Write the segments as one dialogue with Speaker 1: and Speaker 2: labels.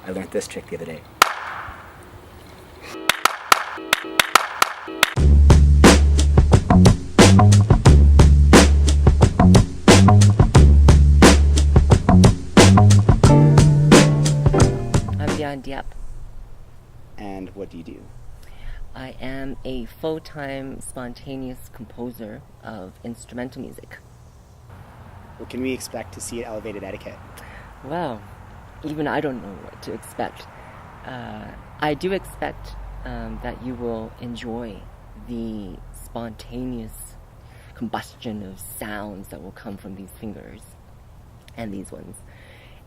Speaker 1: I learned this trick the other day.
Speaker 2: I'm Vi An Diep.
Speaker 1: And what do you do?
Speaker 2: I am a full-time spontaneous composer of instrumental music.
Speaker 1: What can we expect to see at Elevated Etiquette?
Speaker 2: Well, even I don't know what to expect. I do expect that you will enjoy the spontaneous combustion of sounds that will come from these fingers and these ones.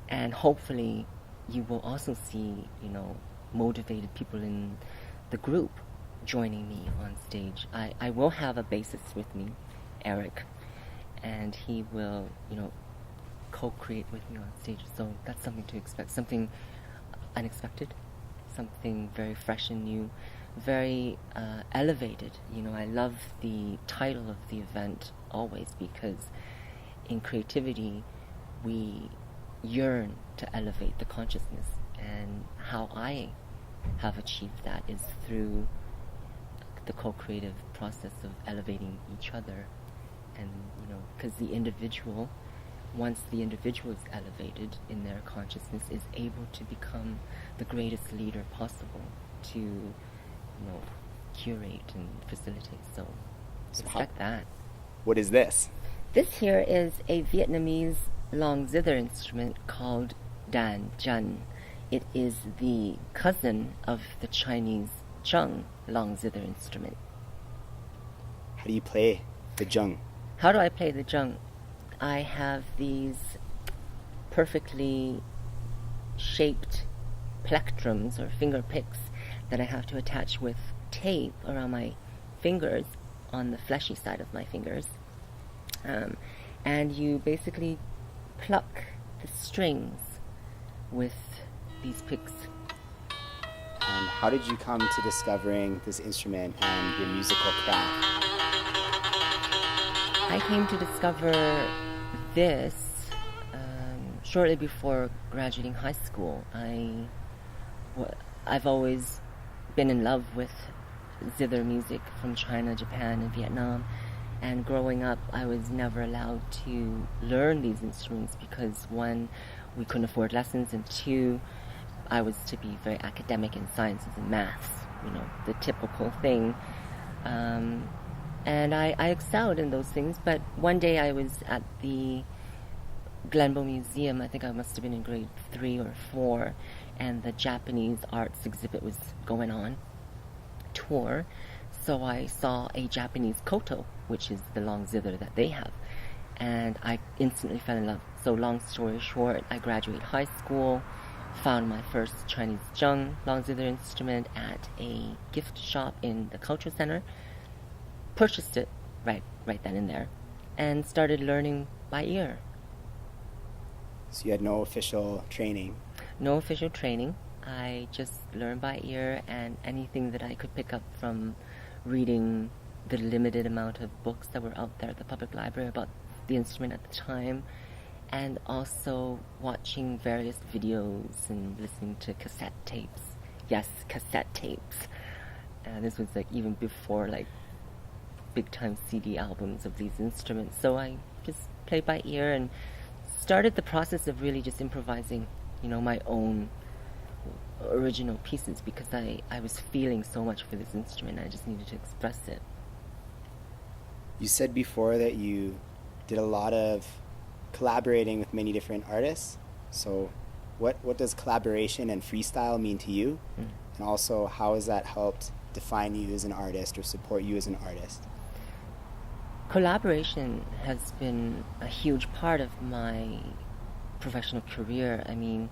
Speaker 2: And hopefully you will also see, motivated people in the group joining me on stage. I will have a bassist with me, Eric, and he will, co-create with me on stage. So that's something to expect, something unexpected, something very fresh and new, very elevated. I love the title of the event always, because in creativity we yearn to elevate the consciousness, and how I have achieved that is through the co-creative process of elevating each other. And because the individual, once the individual is elevated in their consciousness, is able to become the greatest leader possible to curate and facilitate. So expect that.
Speaker 1: What is this?
Speaker 2: This here is a Vietnamese long zither instrument called Dan Zheng. It is the cousin of the Chinese Zheng long zither instrument.
Speaker 1: How do you play the Zheng?
Speaker 2: How do I play the Zheng? I have these perfectly shaped plectrums or finger picks that I have to attach with tape around my fingers on the fleshy side of my fingers. And you basically pluck the strings with these picks.
Speaker 1: And how did you come to discovering this instrument and your musical craft?
Speaker 2: I came to discover this shortly before graduating high school. I've always been in love with zither music from China, Japan, and Vietnam. And growing up, I was never allowed to learn these instruments because, one, we couldn't afford lessons, and two, I was to be very academic in sciences and maths, the typical thing. And I excelled in those things, but one day I was at the Glenbow Museum. I think I must have been in grade 3 or 4, and the Japanese arts exhibit was going on, tour. So I saw a Japanese koto, which is the long zither that they have, and I instantly fell in love. So long story short, I graduated high school, found my first Chinese Zheng long zither instrument at a gift shop in the cultural center, purchased it right then and there, and started learning by ear.
Speaker 1: So you had no official training?
Speaker 2: No official training. I just learned by ear, and anything that I could pick up from reading the limited amount of books that were out there at the public library about the instrument at the time, and also watching various videos and listening to cassette tapes. Yes, cassette tapes. This was even before big time CD albums of these instruments. So I just played by ear and started the process of really just improvising, my own original pieces, because I was feeling so much for this instrument. I just needed to express it.
Speaker 1: You said before that you did a lot of collaborating with many different artists. So what does collaboration and freestyle mean to you? And also, how has that helped define you as an artist or support you as an artist?
Speaker 2: Collaboration has been a huge part of my professional career. I mean,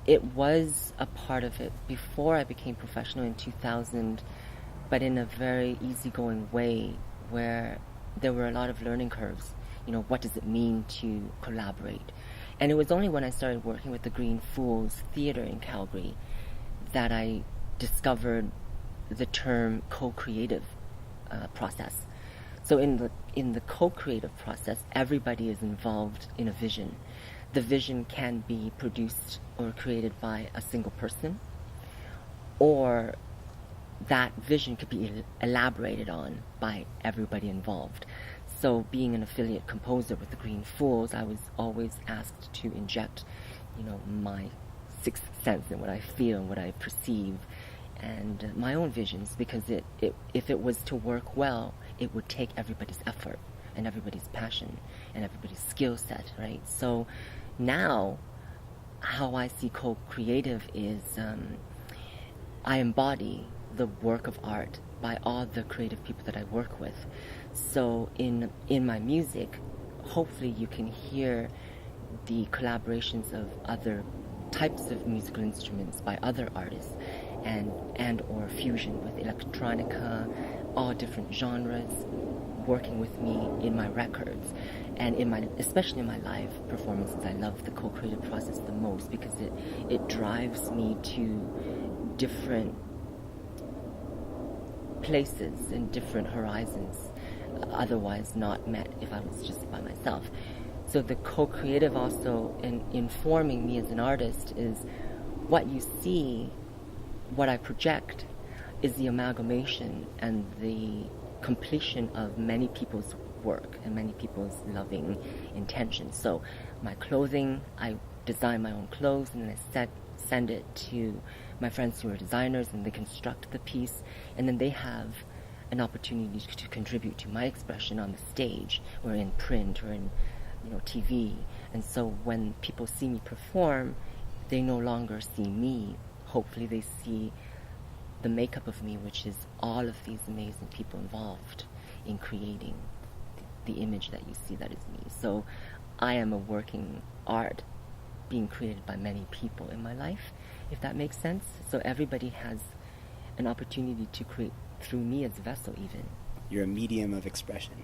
Speaker 2: it was a part of it before I became professional in 2000, but in a very easygoing way, where there were a lot of learning curves. What does it mean to collaborate? And it was only when I started working with the Green Fools Theatre in Calgary that I discovered the term co-creative process. So in the co-creative process, everybody is involved in a vision. the vision can be produced or created by a single person, or that vision could be elaborated on by everybody involved. So being an affiliate composer with the Green Fools, I was always asked to inject, my sixth sense and what I feel and what I perceive and my own visions, because if it was to work well, it would take everybody's effort and everybody's passion and everybody's skill set, right? So now, how I see co-creative is I embody the work of art by all the creative people that I work with. So in my music, hopefully you can hear the collaborations of other types of musical instruments by other artists, and or fusion with electronica, all different genres working with me in my records. And especially in my live performances, I love the co-creative process the most, because it drives me to different places and different horizons, otherwise not met if I was just by myself. So the co-creative also in informing me as an artist is what you see, what I project is the amalgamation and the completion of many people's work and many people's loving intentions. So my clothing, I design my own clothes and then I send it to my friends who are designers, and they construct the piece, and then they have an opportunity to contribute to my expression on the stage or in print or in TV. And so when people see me perform, they no longer see me. Hopefully they see the makeup of me, which is all of these amazing people involved in creating the image that you see that is me. So I am a working art being created by many people in my life, if that makes sense. So everybody has an opportunity to create through me as a vessel even.
Speaker 1: You're a medium of expression.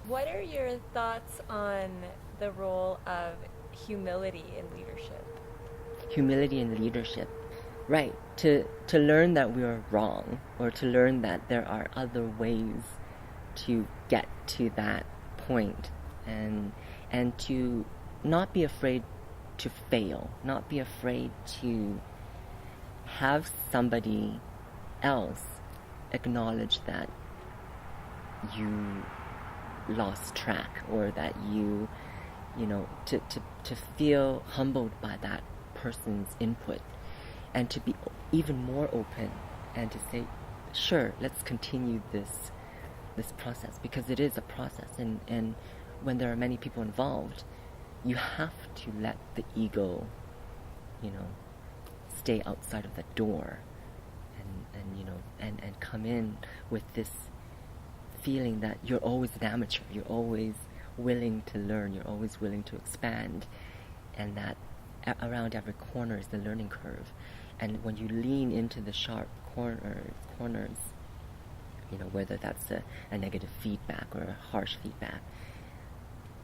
Speaker 3: What are your thoughts on the role of humility in leadership?
Speaker 2: Humility in leadership, right? To learn that we are wrong, or to learn that there are other ways to get to that point, and to not be afraid to fail, not be afraid to have somebody else acknowledge that you lost track, or that to feel humbled by that person's input, and to be even more open and to say, sure, let's continue this process, because it is a process, and when there are many people involved, you have to let the ego stay outside of the door, and come in with this feeling that you're always an amateur, you're always willing to learn, you're always willing to expand, and that around every corner is the learning curve. And when you lean into the sharp corners, whether that's a negative feedback or a harsh feedback,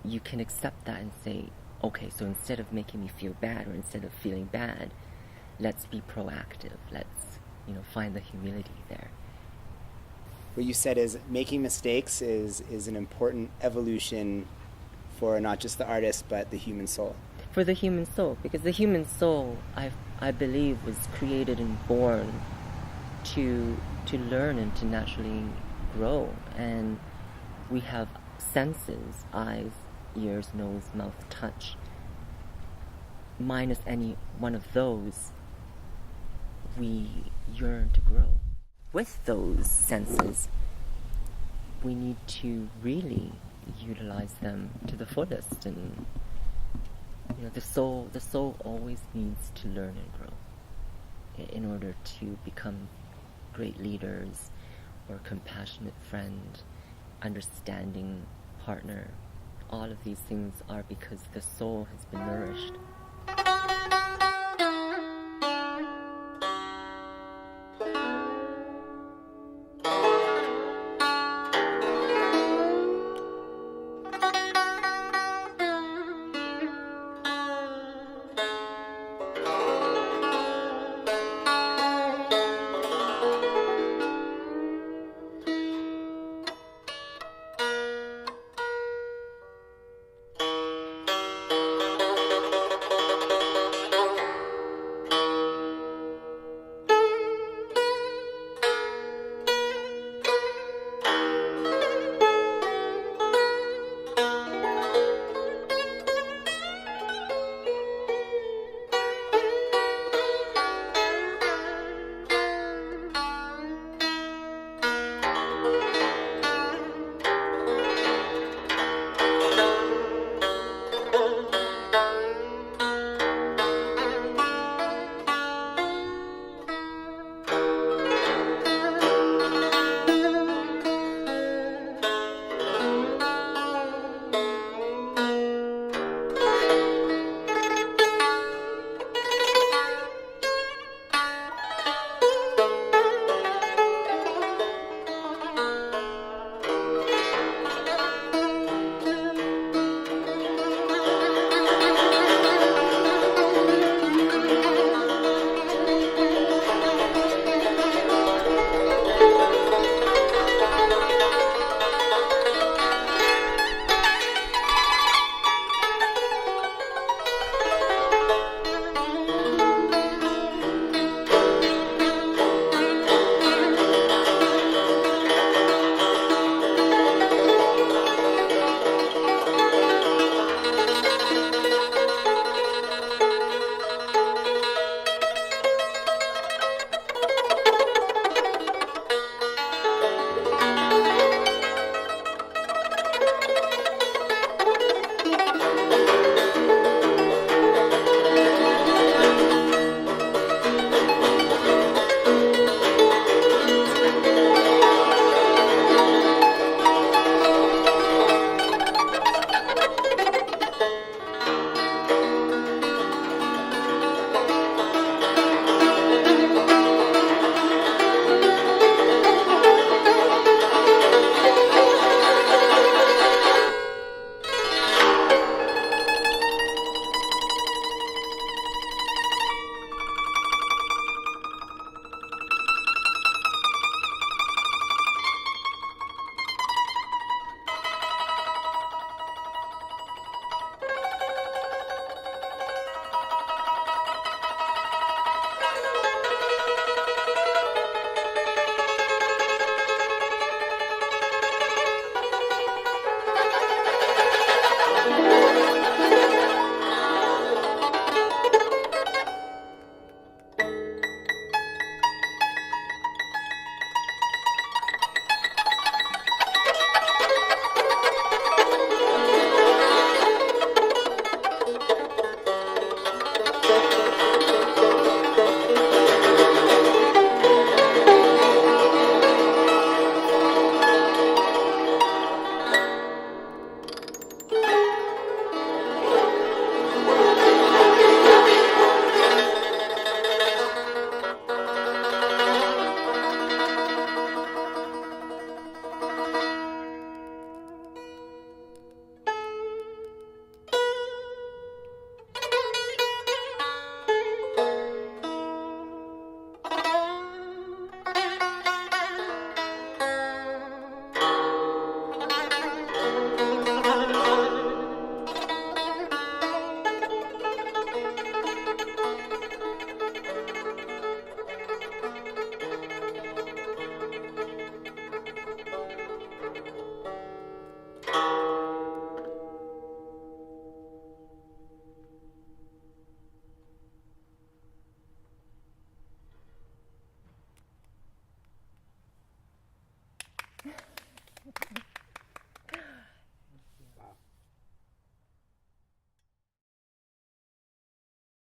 Speaker 2: you can accept that and say, okay, so instead of making me feel bad, or instead of feeling bad, let's be proactive, let's find the humility there.
Speaker 1: What you said is making mistakes is an important evolution for not just the artist, but the human soul.
Speaker 2: For the human soul, because the human soul, I believe, was created and born to learn and to naturally grow. And we have senses, eyes, ears, nose, mouth, touch. Minus any one of those, we yearn to grow. With those senses, we need to really utilize them to the fullest, and the soul always needs to learn and grow in order to become great leaders, or compassionate friend, understanding partner. All of these things are because the soul has been nourished.